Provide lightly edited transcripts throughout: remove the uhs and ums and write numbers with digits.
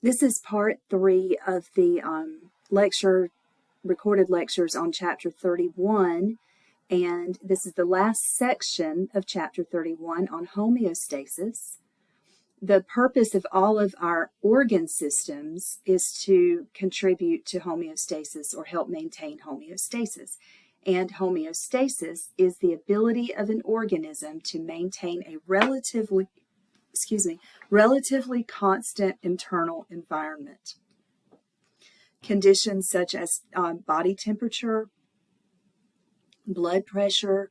This is part 3 of the recorded lectures on chapter 31, and this is the last section of chapter 31 on homeostasis. The purpose of all of our organ systems is to contribute to homeostasis or help maintain homeostasis. And homeostasis is the ability of an organism to maintain a relatively constant internal environment. Conditions such as body temperature, blood pressure,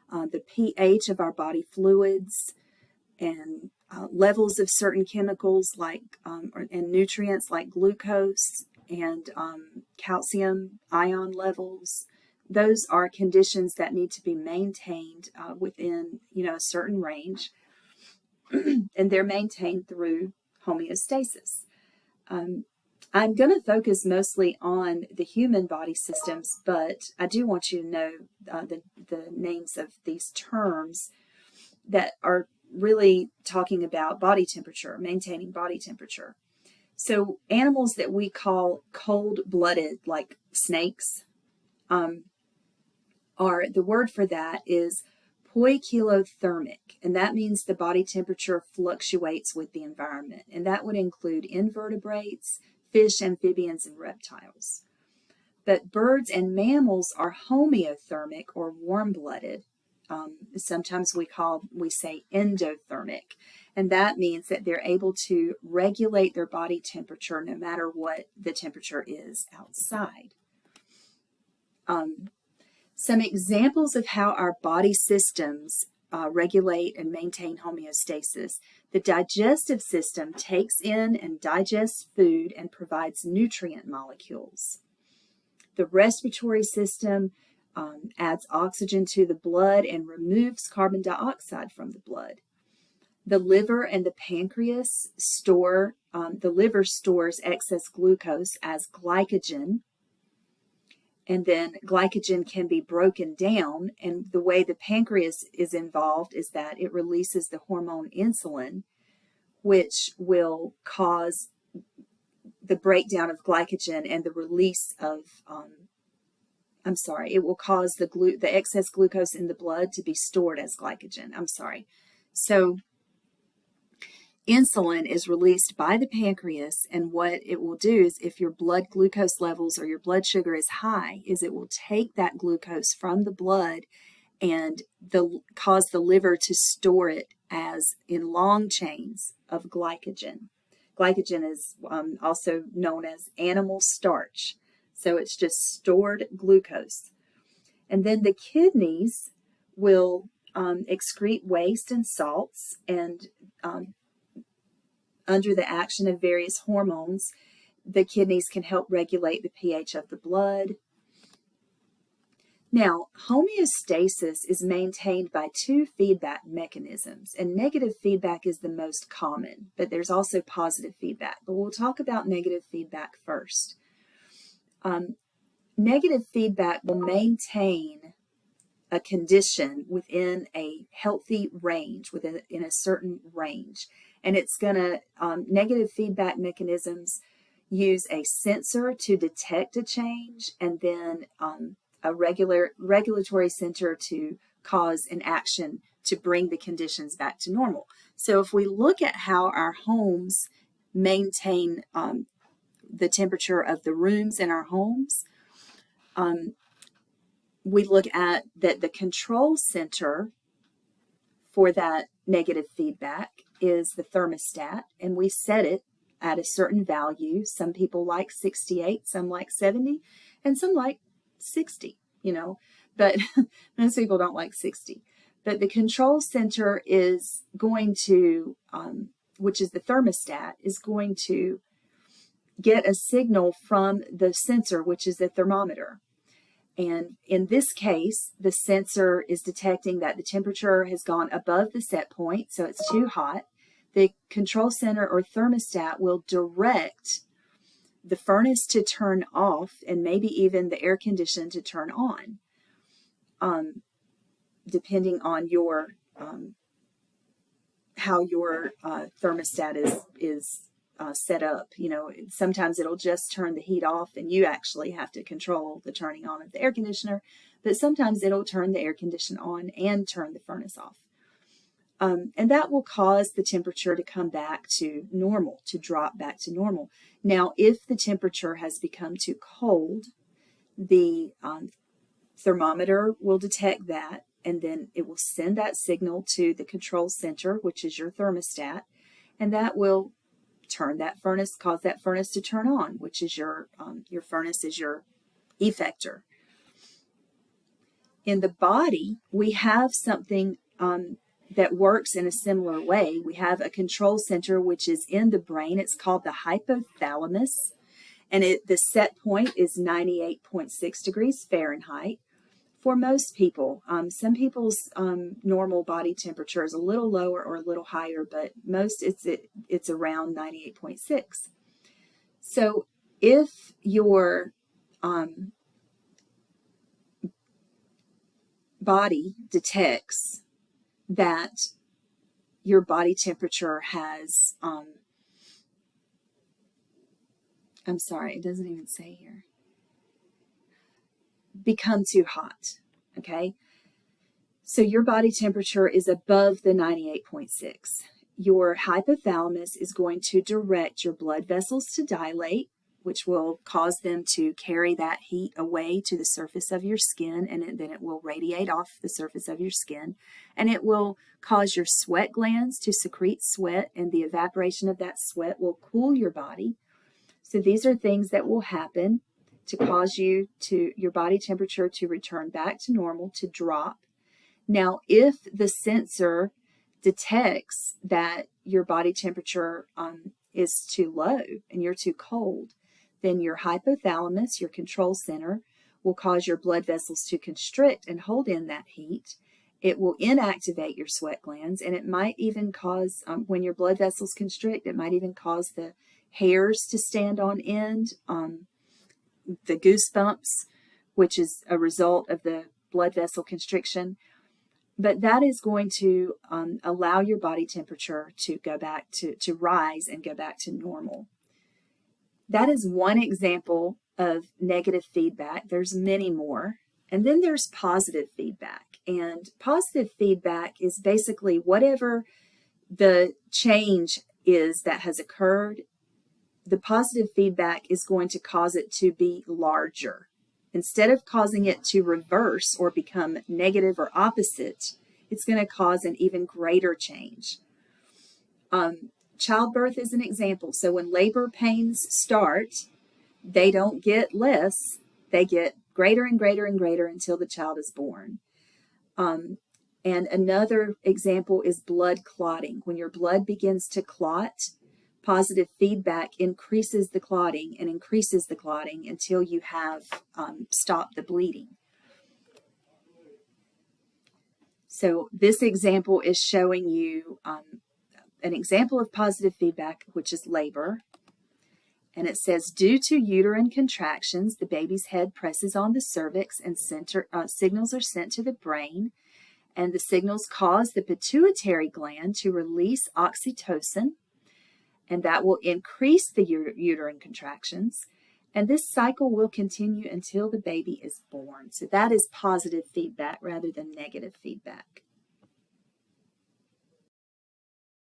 the pH of our body fluids, and levels of certain chemicals and nutrients like glucose and calcium ion levels. Those are conditions that need to be maintained within a certain range. And they're maintained through homeostasis. I'm going to focus mostly on the human body systems, but I do want you to know the names of these terms that are really talking about body temperature, maintaining body temperature. So animals that we call cold-blooded, like snakes, the word for that is poikilothermic, and that means the body temperature fluctuates with the environment, and that would include invertebrates, fish, amphibians, and reptiles. But birds and mammals are homeothermic or warm-blooded. Sometimes we say endothermic, and that means that they're able to regulate their body temperature no matter what the temperature is outside. Some examples of how our body systems regulate and maintain homeostasis. The digestive system takes in and digests food and provides nutrient molecules. The respiratory system adds oxygen to the blood and removes carbon dioxide from the blood. The liver and the pancreas the liver stores excess glucose as glycogen. And then glycogen can be broken down, and the way the pancreas is involved is that it releases the hormone insulin, which will cause the breakdown of glycogen and the release of, it will cause the excess glucose in the blood to be stored as glycogen. So insulin is released by the pancreas, and what it will do is if your blood glucose levels or your blood sugar is high, is it will take that glucose from the blood and cause the liver to store it as in long chains of glycogen. Glycogen is also known as animal starch, so it's just stored glucose. And then the kidneys will excrete waste and salts, and under the action of various hormones, the kidneys can help regulate the pH of the blood. Now, homeostasis is maintained by two feedback mechanisms, and negative feedback is the most common, but there's also positive feedback. But we'll talk about negative feedback first. Negative feedback will maintain a condition within a healthy range, in a certain range. And it's going to, negative feedback mechanisms use a sensor to detect a change, and then a regulatory center to cause an action to bring the conditions back to normal. So if we look at how our homes maintain the temperature of the rooms in our homes, we look at that the control center for that negative feedback is the thermostat, and we set it at a certain value. Some people like 68, some like 70, and some like 60, but most people don't like 60. But the control center is going to, which is the thermostat, is going to get a signal from the sensor, which is the thermometer. And in this case, the sensor is detecting that the temperature has gone above the set point, so it's too hot. The control center or thermostat will direct the furnace to turn off, and maybe even the air condition to turn on, depending on how your thermostat is set up. Sometimes it'll just turn the heat off and you actually have to control the turning on of the air conditioner, but sometimes it'll turn the air conditioner on and turn the furnace off. And that will cause the temperature to come back to normal, to drop back to normal. Now, if the temperature has become too cold, the thermometer will detect that, and then it will send that signal to the control center, which is your thermostat, and that will turn that furnace, cause that furnace to turn on, which is your furnace is your effector. In the body, we have something that works in a similar way. We have a control center which is in the brain. It's called the hypothalamus, and the set point is 98.6 degrees Fahrenheit. For most people, some people's normal body temperature is a little lower or a little higher, but most it's around 98.6. So if your body detects that your body temperature has, I'm sorry, it doesn't even say here, become too hot, okay? So your body temperature is above the 98.6. Your hypothalamus is going to direct your blood vessels to dilate, which will cause them to carry that heat away to the surface of your skin, and then it will radiate off the surface of your skin, and it will cause your sweat glands to secrete sweat, and the evaporation of that sweat will cool your body. So these are things that will happen to cause your body temperature to return back to normal, to drop. Now, if the sensor detects that your body temperature is too low and you're too cold, then your hypothalamus, your control center, will cause your blood vessels to constrict and hold in that heat. It will inactivate your sweat glands, and it might even cause, when your blood vessels constrict, it might even cause the hairs to stand on end, the goosebumps, which is a result of the blood vessel constriction. But that is going to allow your body temperature to go back to rise and go back to normal. That is one example of negative feedback. There's many more. And then there's positive feedback. And positive feedback is basically whatever the change is that has occurred, the positive feedback is going to cause it to be larger. Instead of causing it to reverse or become negative or opposite, it's going to cause an even greater change. Childbirth is an example. So when labor pains start, they don't get less. They get greater and greater and greater until the child is born. And another example is blood clotting. When your blood begins to clot, positive feedback increases the clotting and increases the clotting until you have stopped the bleeding. So this example is showing you an example of positive feedback, which is labor. And it says, due to uterine contractions, the baby's head presses on the cervix and signals are sent to the brain. And the signals cause the pituitary gland to release oxytocin, and that will increase the uterine contractions. And this cycle will continue until the baby is born. So that is positive feedback rather than negative feedback.